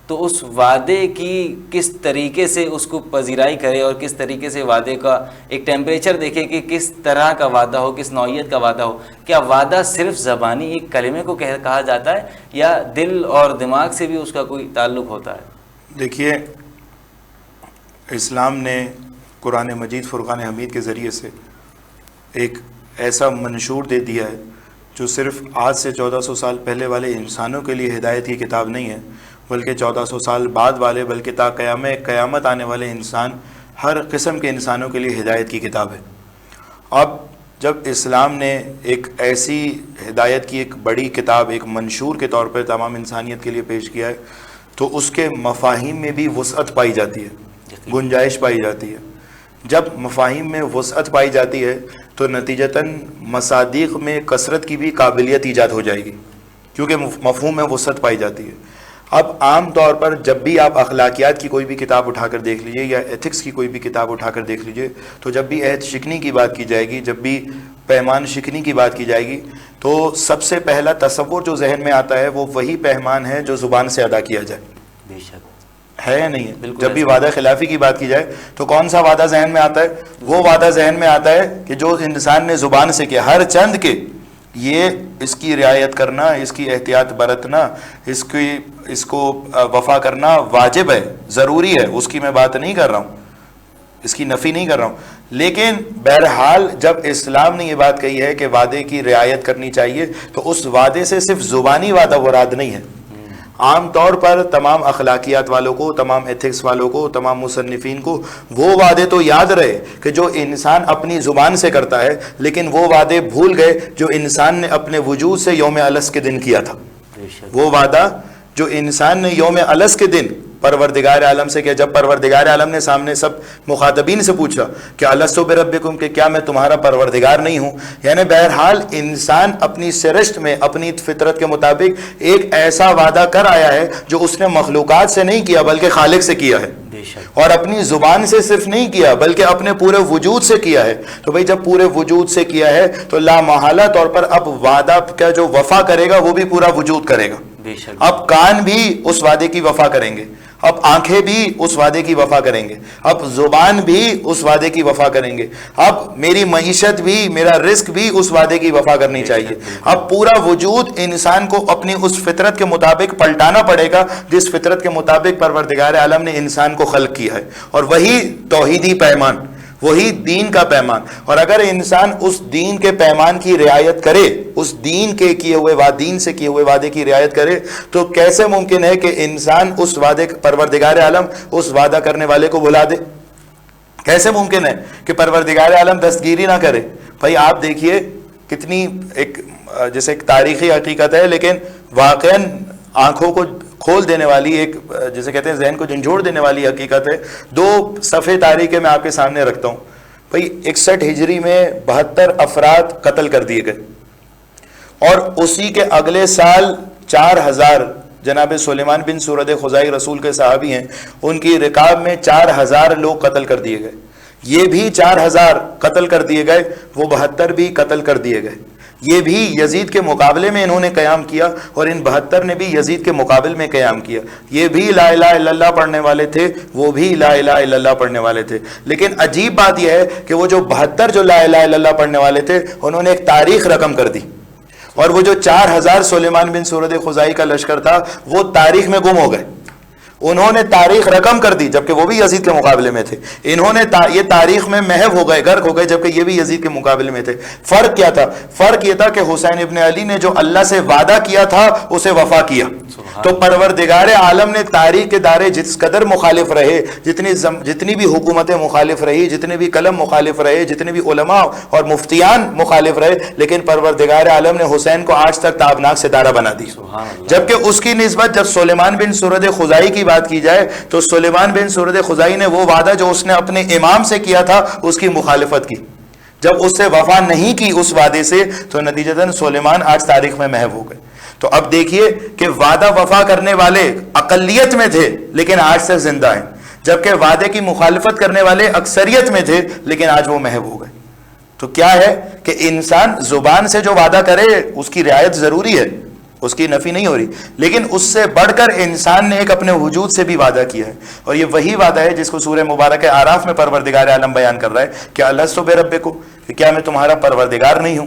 تو اس وعدے کی کس طریقے سے اس کو پذیرائی کرے، اور کس طریقے سے وعدے کا ایک ٹیمپریچر دیکھے کہ کس طرح کا وعدہ ہو، کس نوعیت کا وعدہ ہو۔ کیا وعدہ صرف زبانی ایک کلمے کو کہا جاتا ہے، یا دل اور دماغ سے بھی اس کا کوئی تعلق ہوتا ہے؟ دیکھیے، اسلام نے قرآن مجید فرقان حمید کے ذریعے سے ایک ایسا منشور دے دیا ہے جو صرف آج سے 1400 سال پہلے والے انسانوں کے لیے ہدایت کی کتاب نہیں ہے، بلکہ 1400 سال بعد والے، بلکہ تا قیامت آنے والے انسان، ہر قسم کے انسانوں کے لیے ہدایت کی کتاب ہے۔ اب جب اسلام نے ایک ایسی ہدایت کی ایک بڑی کتاب ایک منشور کے طور پر تمام انسانیت کے لیے پیش کیا ہے تو اس کے مفاہیم میں بھی وسعت پائی جاتی ہے، گنجائش پائی جاتی ہے۔ جب مفاہیم میں وسعت پائی جاتی ہے تو نتیجتاً مصادیق میں کثرت کی بھی قابلیت ایجاد ہو جائے گی، کیونکہ مفہوم میں وسعت پائی جاتی ہے۔ اب عام طور پر جب بھی آپ اخلاقیات کی کوئی بھی کتاب اٹھا کر دیکھ لیجئے یا ایتھکس کی کوئی بھی کتاب اٹھا کر دیکھ لیجئے، تو جب بھی عہد شکنی کی بات کی جائے گی، جب بھی پیمان شکنی کی بات کی جائے گی، تو سب سے پہلا تصور جو ذہن میں آتا ہے وہ وہی پیمان ہے جو زبان سے ادا کیا جائے۔ بے شک ہے یا نہیں ہے؟ جب بھی وعدہ خلافی کی بات کی جائے تو کون سا وعدہ ذہن میں آتا ہے؟ وہ وعدہ ذہن میں آتا ہے کہ جو انسان نے زبان سے کیا، ہر چند کے یہ اس کی رعایت کرنا، اس کی احتیاط برتنا، اس کو وفا کرنا واجب ہے، ضروری ہے، اس کی میں بات نہیں کر رہا ہوں، اس کی نفی نہیں کر رہا ہوں۔ لیکن بہرحال جب اسلام نے یہ بات کہی ہے کہ وعدے کی رعایت کرنی چاہیے تو اس وعدے سے صرف زبانی وعدہ مراد نہیں ہے۔ عام طور پر تمام اخلاقیات والوں کو، تمام ایتھکس والوں کو، تمام مصنفین کو وہ وعدے تو یاد رہے کہ جو انسان اپنی زبان سے کرتا ہے، لیکن وہ وعدے بھول گئے جو انسان نے اپنے وجود سے یوم الست کے دن کیا تھا۔ وہ وعدہ جو انسان نے یوم الست کے دن پروردگار عالم سے کیا، جب پروردگار عالم نے سامنے سب مخاطبین سے پوچھا کہ الستو بربکم، کہ کیا میں تمہارا پروردگار نہیں ہوں؟ یعنی بہرحال انسان اپنی سرشت میں اپنی فطرت کے مطابق ایک ایسا وعدہ کر آیا ہے جو اس نے مخلوقات سے نہیں کیا بلکہ خالق سے کیا ہے، اور اپنی زبان سے صرف نہیں کیا بلکہ اپنے پورے وجود سے کیا ہے۔ تو بھئی جب پورے وجود سے کیا ہے تو لا محالہ طور پر اب وعدہ کا جو وفا کرے گا وہ بھی پورا وجود کرے گا۔ اب کان بھی اس وعدے کی وفا کریں گے، اب آنکھیں بھی اس وعدے کی وفا کریں گے، اب زبان بھی اس وعدے کی وفا کریں گے، اب میری معیشت بھی، میرا رزق بھی اس وعدے کی وفا کرنی چاہیے۔ اب پورا وجود انسان کو اپنی اس فطرت کے مطابق پلٹانا پڑے گا جس فطرت کے مطابق پروردگار عالم نے انسان کو خلق کیا ہے، اور وہی توحیدی پیمان، وہی دین کا پیمان۔ اور اگر انسان اس دین کے پیمان کی رعایت کرے، اس دین کے کیے ہوئے دین سے کیے ہوئے وعدے کی رعایت کرے، تو کیسے ممکن ہے کہ انسان اس وعدے پروردگار عالم اس وعدہ کرنے والے کو بھلا دے؟ کیسے ممکن ہے کہ پروردگار عالم دستگیری نہ کرے؟ بھائی آپ دیکھیے کتنی ایک جیسے ایک تاریخی حقیقت ہے لیکن واقعاً آنکھوں کو کھول دینے والی، ایک جسے کہتے ہیں ذہن کو جھنجھوڑ دینے والی حقیقت ہے۔ 2 صفحے تاریخ میں آپ کے سامنے رکھتا ہوں۔ بھئی 61 ہجری میں 72 افراد قتل کر دیے گئے، اور اسی کے اگلے سال 4000 جناب سلیمان بن سورد خزائی رسول کے صحابی ہیں، ان کی رکاب میں 4000 لوگ قتل کر دیے گئے۔ یہ بھی 4000 قتل کر دیے گئے، وہ 72 بھی قتل کر دیے گئے۔ یہ بھی یزید کے مقابلے میں انہوں نے قیام کیا، اور ان 72 نے بھی یزید کے مقابل میں قیام کیا۔ یہ بھی لا الہ الا اللہ پڑھنے والے تھے، وہ بھی لا الہ الا اللہ پڑھنے والے تھے۔ لیکن عجیب بات یہ ہے کہ وہ جو 72 جو لا الہ الا اللہ پڑھنے والے تھے، انہوں نے ایک تاریخ رقم کر دی، اور وہ جو 4000 سلیمان بن سورد خزائی کا لشکر تھا وہ تاریخ میں گم ہو گئے۔ انہوں نے تاریخ رقم کر دی جبکہ وہ بھی یزید کے مقابلے میں تھے، انہوں نے یہ تاریخ میں محو ہو گئے، غرق ہو گئے، جبکہ یہ بھی یزید کے مقابلے میں تھے۔ فرق کیا تھا؟ فرق یہ تھا کہ حسین ابن علی نے جو اللہ سے وعدہ کیا تھا اسے وفا کیا۔ تو پروردگار عالم نے تاریخ کے دارے جس قدر مخالف رہے، جتنی بھی حکومتیں مخالف رہی، جتنے بھی قلم مخالف رہے، جتنے بھی علماء اور مفتیان مخالف رہے، لیکن پروردگار عالم نے حسین کو آج تک تابناک ستارہ بنا دی۔ جبکہ اس کی نسبت جب سلیمان بن سورد خزائی کی بات کی جائے تو سلیمان بن سورد خزائی نے وہ وعدہ جو اس نے اپنے امام سے کیا تھا اس کی مخالفت کی۔ جب اس سے وفا نہیں کی اس وعدے سے تو نتیجتاً سلیمان آج تاریخ میں محو ہو گئے۔ تو اب دیکھیے کہ وعدہ وفا کرنے والے اقلیت میں تھے لیکن آج تک زندہ ہیں، جبکہ وعدے کی مخالفت کرنے والے اکثریت میں تھے لیکن آج وہ محو ہو گئے۔ تو کیا ہے کہ انسان زبان سے جو وعدہ کرے اس کی رعایت ضروری ہے، اس کی نفی نہیں ہو رہی، لیکن اس سے بڑھ کر انسان نے ایک اپنے وجود سے بھی وعدہ کیا ہے، اور یہ وہی وعدہ ہے جس کو سورہ مبارک اعراف میں پروردگار عالم بیان کر رہا ہے کہ الستو بربکم، کہ کیا میں تمہارا پروردگار نہیں ہوں؟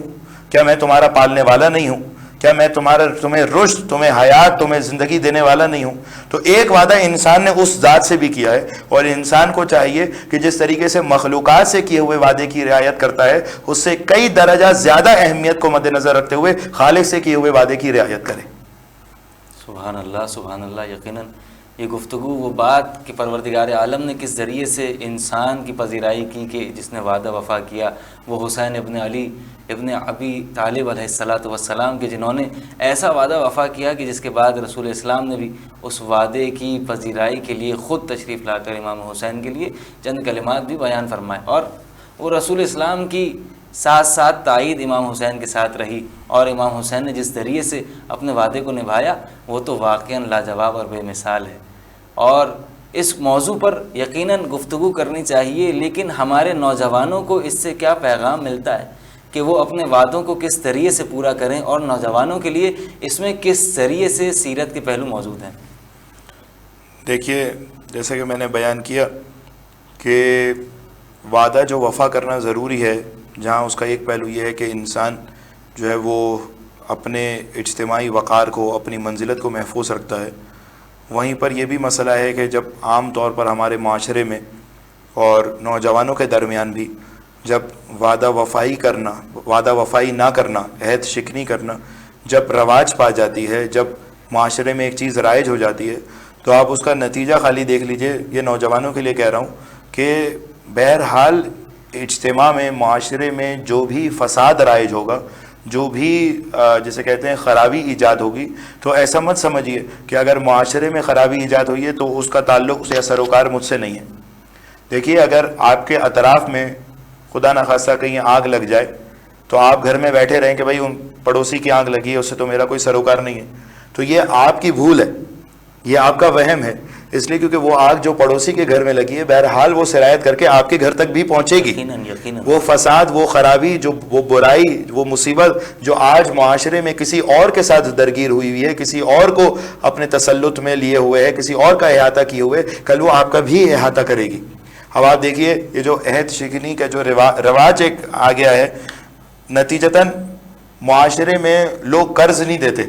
کیا میں تمہارا پالنے والا نہیں ہوں؟ کیا میں تمہیں رشد، تمہیں حیات، تمہیں زندگی دینے والا نہیں ہوں؟ تو ایک وعدہ انسان نے اس ذات سے بھی کیا ہے، اور انسان کو چاہیے کہ جس طریقے سے مخلوقات سے کیے ہوئے وعدے کی رعایت کرتا ہے اس سے کئی درجہ زیادہ اہمیت کو مد نظر رکھتے ہوئے خالق سے کیے ہوئے وعدے کی رعایت کرے۔ سبحان اللہ، سبحان اللہ۔ یقیناً یہ گفتگو وہ بات کہ پروردگار عالم نے کس ذریعے سے انسان کی پذیرائی کی کہ جس نے وعدہ وفا کیا وہ حسین ابن علی ابن ابی طالب علیہ السلام کے جنہوں نے ایسا وعدہ وفا کیا کہ جس کے بعد رسول اسلام نے بھی اس وعدے کی پذیرائی کے لیے خود تشریف لا کر امام حسین کے لیے چند کلمات بھی بیان فرمائے، اور وہ رسول اسلام کی ساتھ ساتھ تائید امام حسین کے ساتھ رہی، اور امام حسین نے جس ذریعے سے اپنے وعدے کو نبھایا وہ تو واقعاً لاجواب اور بے مثال ہے۔ اور اس موضوع پر یقیناً گفتگو کرنی چاہیے، لیکن ہمارے نوجوانوں کو اس سے کیا پیغام ملتا ہے کہ وہ اپنے وعدوں کو کس ذریعے سے پورا کریں، اور نوجوانوں کے لیے اس میں کس ذریعے سے سیرت کے پہلو موجود ہیں؟ دیکھیے، جیسے کہ میں نے بیان کیا کہ وعدہ جو وفا کرنا ضروری ہے، جہاں اس کا ایک پہلو یہ ہے کہ انسان جو ہے وہ اپنے اجتماعی وقار کو، اپنی منزلت کو محفوظ رکھتا ہے، وہیں پر یہ بھی مسئلہ ہے کہ جب عام طور پر ہمارے معاشرے میں اور نوجوانوں کے درمیان بھی جب وعدہ وفائی نہ کرنا، عہد شکنی کرنا جب رواج پا جاتی ہے، جب معاشرے میں ایک چیز رائج ہو جاتی ہے، تو آپ اس کا نتیجہ خالی دیکھ لیجئے۔ یہ نوجوانوں کے لیے کہہ رہا ہوں کہ بہرحال اجتماع میں، معاشرے میں جو بھی فساد رائج ہوگا، جو بھی جسے کہتے ہیں خرابی ایجاد ہوگی، تو ایسا مت سمجھیے کہ اگر معاشرے میں خرابی ایجاد ہوئی ہے تو اس کا تعلق یا سروکار مجھ سے نہیں ہے۔ دیکھیے، اگر آپ کے اطراف میں خدا نخواستہ کہیں آگ لگ جائے تو آپ گھر میں بیٹھے رہیں کہ بھائی ان پڑوسی کی آگ لگی ہے، اس سے تو میرا کوئی سروکار نہیں ہے، تو یہ آپ کی بھول ہے، یہ آپ کا وہم ہے، اس لیے کیونکہ وہ آگ جو پڑوسی کے گھر میں لگی ہے بہرحال وہ سرایت کر کے آپ کے گھر تک بھی پہنچے گی۔ وہ فساد، وہ خرابی، وہ برائی، وہ مصیبت جو آج معاشرے میں کسی اور کے ساتھ درگیر ہوئی ہے، کسی اور کو اپنے تسلط میں لیے ہوئے ہے، کسی اور کا احاطہ کیے ہوئے، کل وہ آپ کا بھی احاطہ کرے گی۔ اب آپ دیکھیے، یہ جو عہد شکنی کا جو رواج ایک آ گیا ہے، نتیجتاً معاشرے میں لوگ قرض نہیں دیتے۔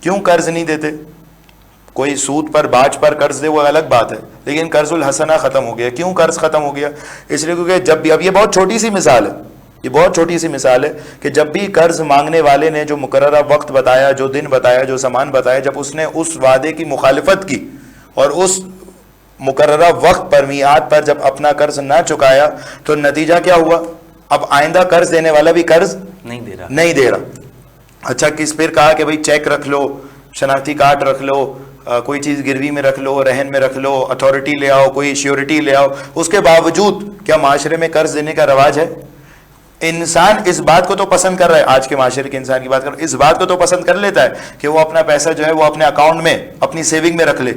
کیوں قرض نہیں دیتے؟ کوئی سود پر، باج پر قرض دے وہ الگ بات ہے، لیکن قرض الحسنہ ختم ہو گیا۔ کیوں قرض ختم ہو گیا؟ اس لیے کیونکہ جب بھی، اب یہ بہت چھوٹی سی مثال ہے، یہ بہت چھوٹی سی مثال ہے کہ جب بھی قرض مانگنے والے نے جو مقررہ وقت بتایا، جو دن بتایا، جو سامان بتایا، جب اس نے اس وعدے کی مخالفت کی اور اس مقررہ وقت پر، میعاد پر جب اپنا قرض نہ چکایا، تو نتیجہ کیا ہوا؟ اب آئندہ قرض دینے والا بھی قرض نہیں دے رہا۔ اچھا، کس پھر کہا کہ بھئی چیک رکھ لو، شناختی کارڈ رکھ لو، کوئی چیز گروی میں رکھ لو، رہن میں رکھ لو، اتھارٹی لے آؤ، کوئی شیورٹی لے آؤ، اس کے باوجود کیا معاشرے میں قرض دینے کا رواج ہے؟ انسان اس بات کو تو پسند کر رہا ہے، آج کے معاشرے کے انسان کی بات کر، اس بات کو تو پسند کر لیتا ہے کہ وہ اپنا پیسہ جو ہے وہ اپنے اکاؤنٹ میں، اپنی سیونگ میں رکھ لے،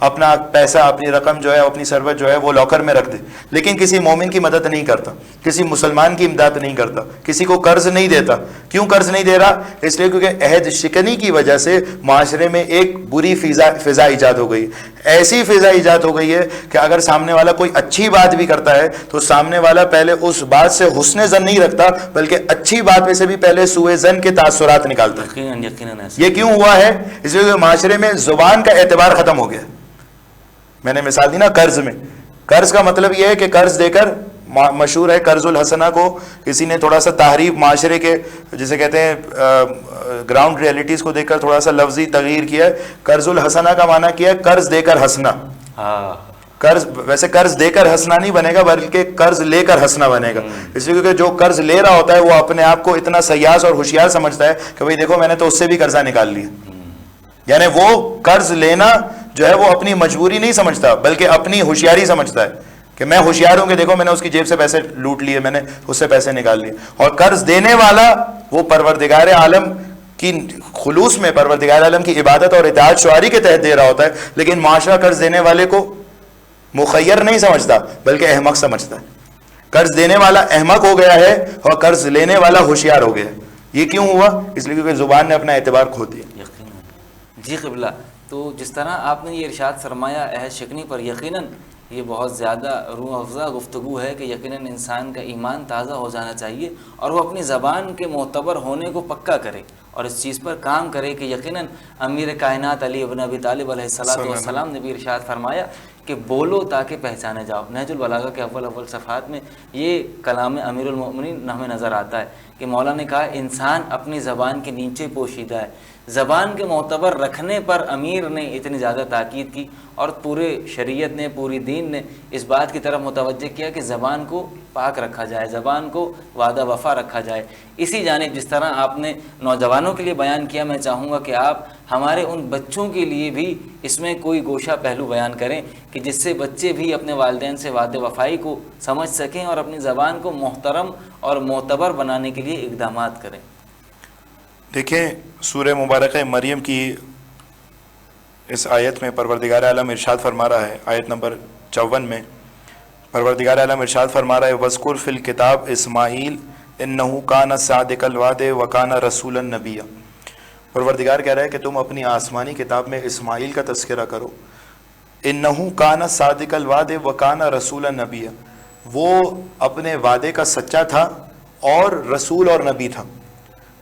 اپنا پیسہ، اپنی رقم جو ہے، اپنی ثروت جو ہے وہ لاکر میں رکھ دے، لیکن کسی مومن کی مدد نہیں کرتا، کسی مسلمان کی امداد نہیں کرتا، کسی کو قرض نہیں دیتا۔ کیوں قرض نہیں دے رہا؟ اس لیے کیونکہ عہد شکنی کی وجہ سے معاشرے میں ایک بری فضا ایجاد ہو گئی، ایسی فضا ایجاد ہو گئی ہے کہ اگر سامنے والا کوئی اچھی بات بھی کرتا ہے تو سامنے والا پہلے اس بات سے حسن ظن نہیں رکھتا، بلکہ اچھی بات میں سے بھی پہلے سوء ظن کے تاثرات نکالتا ہے۔ یہ کیوں ہوا ہے؟ اس لیے کہ معاشرے میں زبان کا اعتبار ختم ہو گیا۔ میں نے مثال دی نا قرض میں، قرض کا مطلب یہ ہے کہ قرض دے کر، مشہور ہے قرض الحسنہ کو کسی نے تھوڑا سا تحریف، معاشرے کے جسے کہتے ہیں گراؤنڈ ریئلٹیز کو دیکھ کر تھوڑا سا لفظی تغییر کیا ہے۔ قرض الحسنہ کا معنی کیا ہے؟ قرض دے کر ہنسنا۔ قرض، ویسے قرض دے کر ہنسنا نہیں بنے گا، بلکہ قرض لے کر ہنسنا بنے گا، اس لیے کیونکہ جو قرض لے رہا ہوتا ہے وہ اپنے آپ کو اتنا سیاس اور ہوشیار سمجھتا ہے کہ بھئی دیکھو میں نے تو اس سے بھی قرضہ نکال لیا، یعنی وہ قرض لینا جو ہے وہ اپنی مجبوری نہیں سمجھتا بلکہ اپنی ہوشیاری سمجھتا ہے کہ میں ہوشیار ہوں کہ دیکھو میں نے اس کی جیب سے پیسے لوٹ لیے، میں نے اس سے پیسے نکال لیے۔ اور قرض دینے والا وہ پروردگار عالم کی خلوص میں، پروردگار عالم کی عبادت اور اطاعت شعاری کے تحت دے رہا ہوتا ہے، لیکن معاشرہ قرض دینے والے کو مخیر نہیں سمجھتا بلکہ احمق سمجھتا ہے۔ قرض دینے والا احمق ہو گیا ہے اور قرض لینے والا ہوشیار ہو گیا ہے۔ یہ کیوں ہوا؟ اس لیے کیونکہ زبان نے اپنا اعتبار کھو دیا۔ جی قبلہ، تو جس طرح آپ نے یہ ارشاد فرمایا عہد شکنی پر، یقیناً یہ بہت زیادہ روح افزا گفتگو ہے کہ یقیناً انسان کا ایمان تازہ ہو جانا چاہیے اور وہ اپنی زبان کے معتبر ہونے کو پکا کرے اور اس چیز پر کام کرے کہ یقیناً امیر کائنات علی ابن ابی طالب علیہ السلام نے بھی ارشاد فرمایا کہ بولو تاکہ پہچانے جاؤ. نہج البلاغہ کے اول صفحات میں یہ کلام امیر المؤمنین ہمیں نظر آتا ہے کہ مولا نے کہا انسان اپنی زبان کے نیچے پوشیدہ ہے. زبان کے معتبر رکھنے پر امیر نے اتنی زیادہ تاکید کی اور پورے شریعت نے, پوری دین نے اس بات کی طرف متوجہ کیا کہ زبان کو پاک رکھا جائے, زبان کو وعدہ وفا رکھا جائے. اسی جانب جس طرح آپ نے نوجوانوں کے لیے بیان کیا, میں چاہوں گا کہ آپ ہمارے ان بچوں کے لیے بھی اس میں کوئی گوشہ پہلو بیان کریں کہ جس سے بچے بھی اپنے والدین سے وعدہ وفائی کو سمجھ سکیں اور اپنی زبان کو محترم اور معتبر بنانے کے لیے اقدامات کریں. دیکھیں سورہ مبارکہ مریم کی اس آیت میں پروردگار عالم ارشاد فرما رہا ہے, آیت نمبر 54 میں پروردگار عالم ارشاد فرما رہا ہے وَاذْكُرْ فِي الْكِتَابِ اسماعیل اِنَّهُ كَانَ صَادِقَ الْوَعْدِ وَكَانَ رَسُولًا نَبِيًّا. پروردگار کہہ رہا ہے کہ تم اپنی آسمانی کتاب میں اسماعیل کا تذکرہ کرو. اِنَّهُ كَانَ صَادِقَ الْوَعْدِ وَكَانَ رَسُولًا نَبِيًّا, وہ اپنے وعدے کا سچا تھا اور رسول اور نبی تھا.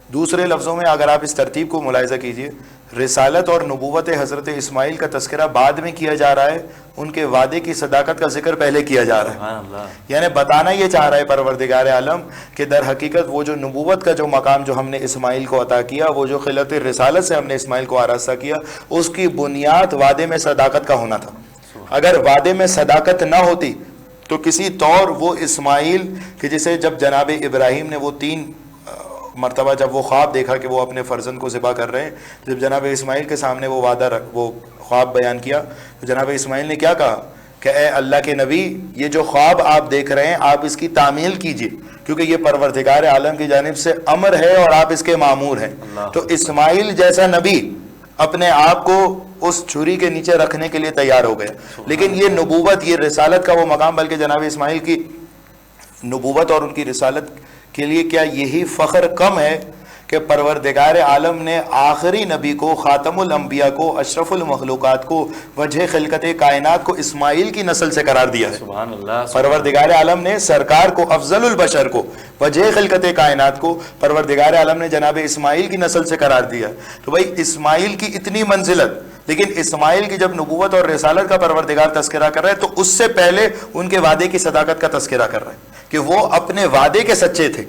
دوسرے لفظوں میں اگر آپ اس ترتیب کو ملاحظہ کیجئے, رسالت اور نبوت حضرت اسماعیل کا تذکرہ بعد میں کیا جا رہا ہے, ان کے وعدے کی صداقت کا ذکر پہلے کیا جا رہا ہے. یعنی بتانا یہ چاہ رہا ہے پروردگار عالم کہ در حقیقت وہ جو نبوت کا جو مقام جو ہم نے اسماعیل کو عطا کیا, وہ جو خلت رسالت سے ہم نے اسماعیل کو آراستہ کیا, اس کی بنیاد وعدے میں صداقت کا ہونا تھا. اگر وعدے میں صداقت نہ ہوتی تو کسی طور وہ اسماعیل کہ جسے جب جناب ابراہیم نے وہ 3 مرتبہ جب وہ خواب دیکھا کہ وہ اپنے فرزند کو ذبح کر رہے ہیں, جب جناب اسماعیل کے سامنے وہ وہ خواب بیان کیا تو جناب اسماعیل نے کیا کہا کہ اے اللہ کے نبی, یہ جو خواب آپ دیکھ رہے ہیں آپ اس کی تعمیل کیجئے, کیونکہ یہ پروردگار عالم کی جانب سے امر ہے اور آپ اس کے مامور ہیں. تو اسماعیل جیسا نبی اپنے آپ کو اس چھری کے نیچے رکھنے کے لیے تیار ہو گیا. لیکن یہ نبوت, یہ رسالت کا وہ مقام, بلکہ جناب اسماعیل کی نبوت اور ان کی رسالت کے لیے کیا یہی فخر کم ہے کہ پروردگار عالم نے آخری نبی کو, خاتم الانبیاء کو, اشرف المخلوقات کو, وجہ خلقت کائنات کو اسماعیل کی نسل سے قرار دیا ہے. سبحان اللہ. پروردگار عالم نے سرکار کو, افضل البشر کو, وجہ خلقت کائنات کو پروردگار عالم نے جناب اسماعیل کی نسل سے قرار دیا. تو بھائی اسماعیل کی اتنی منزلت, لیکن اسماعیل کی جب نبوت اور رسالت کا پروردگار تذکرہ کر رہا ہے تو اس سے پہلے ان کے وعدے کی صداقت کا تذکرہ کر رہا ہے کہ وہ اپنے وعدے کے سچے تھے.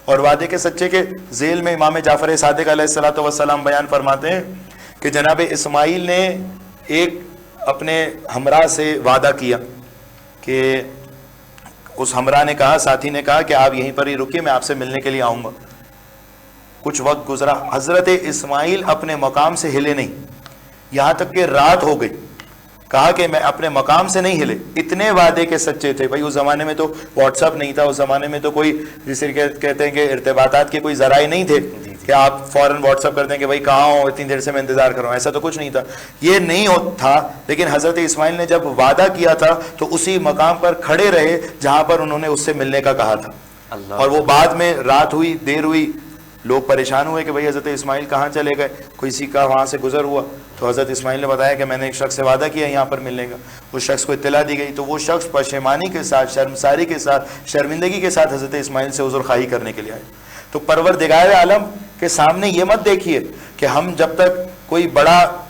اور وعدے کے سچے کے ذیل میں امام جعفر صادق علیہ السلام بیان فرماتے ہیں کہ جناب اسماعیل نے ایک اپنے ہمراہ سے وعدہ کیا کہ اس ہمراہ نے کہا, ساتھی نے کہا کہ آپ یہیں پر ہی رکیے, میں آپ سے ملنے کے لیے آؤں گا. کچھ وقت گزرا, حضرت اسماعیل اپنے مقام سے ہلے نہیں, یہاں تک کہ رات ہو گئی. کہا کہ میں اپنے مقام سے نہیں ہلے. اتنے وعدے کے سچے تھے. بھائی اس زمانے میں تو واٹس ایپ نہیں تھا, اس زمانے میں تو کوئی جسے کہتے ہیں کہ ارتباطات کے کوئی ذرائع نہیں تھے کہ آپ فوراً واٹس ایپ کرتے ہیں کہ بھائی کہاں ہو, اتنی دیر سے میں انتظار کر رہا ہوں. ایسا تو کچھ نہیں تھا, یہ نہیں تھا. لیکن حضرت اسماعیل نے جب وعدہ کیا تھا تو اسی مقام پر کھڑے رہے جہاں پر انہوں نے اس سے ملنے کا کہا تھا. اور وہ بعد میں رات ہوئی, دیر ہوئی, لوگ پریشان ہوئے کہ بھئی حضرت اسماعیل کہاں چلے گئے, کسی کا وہاں سے گزر ہوا. تو حضرت اسماعیل نے بتایا کہ میں نے ایک شخص سے وعدہ کیا یہاں پر ملنے کا. اس شخص کو اطلاع دی گئی تو وہ شخص پشیمانی کے ساتھ, شرمساری کے ساتھ, شرمندگی کے ساتھ حضرت اسماعیل سے عذر خواہی کرنے کے لیے آئے. تو پروردگار عالم کے سامنے یہ مت دیکھیے کہ ہم جب تک کوئی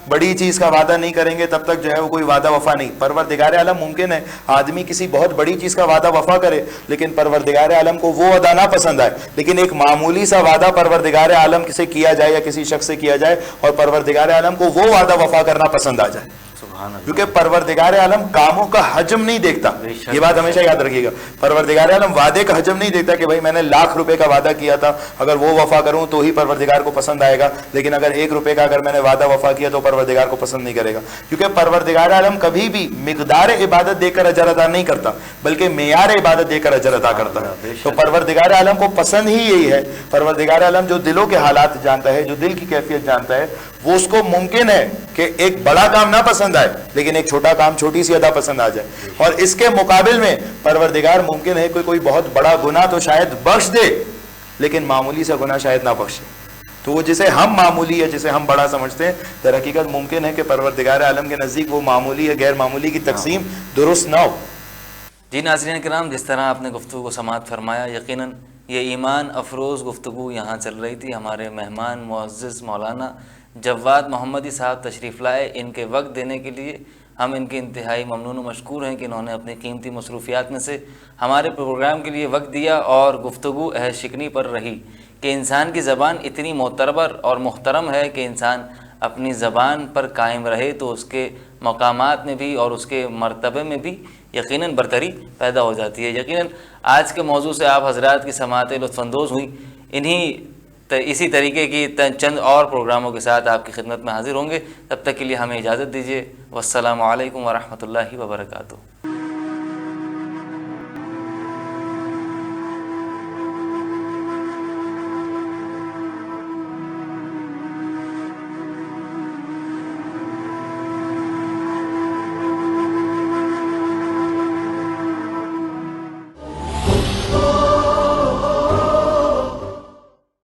بڑی چیز کا وعدہ نہیں کریں گے تب تک جو ہے وہ کوئی وعدہ وفا نہیں. پروردگار عالم ممکن ہے آدمی کسی بہت بڑی چیز کا وعدہ وفا کرے, لیکن پروردگار عالم کو وہ وعدہ نہ پسند آئے. لیکن ایک معمولی سا وعدہ پروردگار عالم سے کیا جائے یا کسی شخص سے کیا جائے اور پروردگار عالم کو وہ وعدہ وفا کرنا پسند آ جائے. کیونکہ پروردگار عالم کاموں کا حجم نہیں دیکھتا. یہ بات ہمیشہ یاد رکھیے گا, پروردگار عالم وعدے کا حجم نہیں دیکھتا کہ بھائی میں نے ₹1,00,000 کا وعدہ کیا تھا, اگر وہ وفا کروں تو ہی پروردگار کو پسند آئے گا, لیکن اگر ₹1 کا اگر میں نے وعدہ وفا کیا تو پروردگار کو پسند نہیں کرے گا. کیونکہ پروردگار عالم کبھی بھی مقدار عبادت دے کر اجر ادا نہیں کرتا بلکہ معیار عبادت دے کر اجر ادا کرتا ہے. تو پروردگار عالم کو پسند ہی یہی ہے. پروردگار عالم جو دلوں کے حالات جانتا ہے, جو دل کی کیفیت جانتا ہے, وہ اس کو ممکن ہے کہ ایک بڑا کام نہ پسند آئے لیکن ایک چھوٹا کام, چھوٹی سی ادا پسند آ جائے. اور اس کے مقابل میں پروردگار ممکن ہے کوئی بہت بڑا گناہ تو شاید بخش دے لیکن معمولی سا گناہ شاید نہ بخشے. تو وہ جسے ہم معمولی ہے, جسے ہم بڑا سمجھتے ہیں, در حقیقت ممکن ہے کہ پروردگار عالم کے نزدیک وہ معمولی ہے, غیر معمولی کی تقسیم درست نہ ہو. جی ناظرین کرام, جس طرح آپ نے گفتگو کو سماعت فرمایا, یقیناً یہ ایمان افروز گفتگو یہاں چل رہی تھی. ہمارے مہمان معزز مولانا جواد محمدی صاحب تشریف لائے. ان کے وقت دینے کے لیے ہم ان کے انتہائی ممنون و مشکور ہیں کہ انہوں نے اپنی قیمتی مصروفیات میں سے ہمارے پروگرام کے لیے وقت دیا اور گفتگو عہد شکنی پر رہی کہ انسان کی زبان اتنی معتبر اور محترم ہے کہ انسان اپنی زبان پر قائم رہے تو اس کے مقامات میں بھی اور اس کے مرتبے میں بھی یقیناً برتری پیدا ہو جاتی ہے۔ یقیناً آج کے موضوع سے آپ حضرات کی سماعتیں لطف اندوز ہوئیں۔ اسی طریقے کی چند اور پروگراموں کے ساتھ آپ کی خدمت میں حاضر ہوں گے۔ تب تک کے لیے ہمیں اجازت دیجیے۔ والسلام علیکم ورحمۃ اللہ وبرکاتہ۔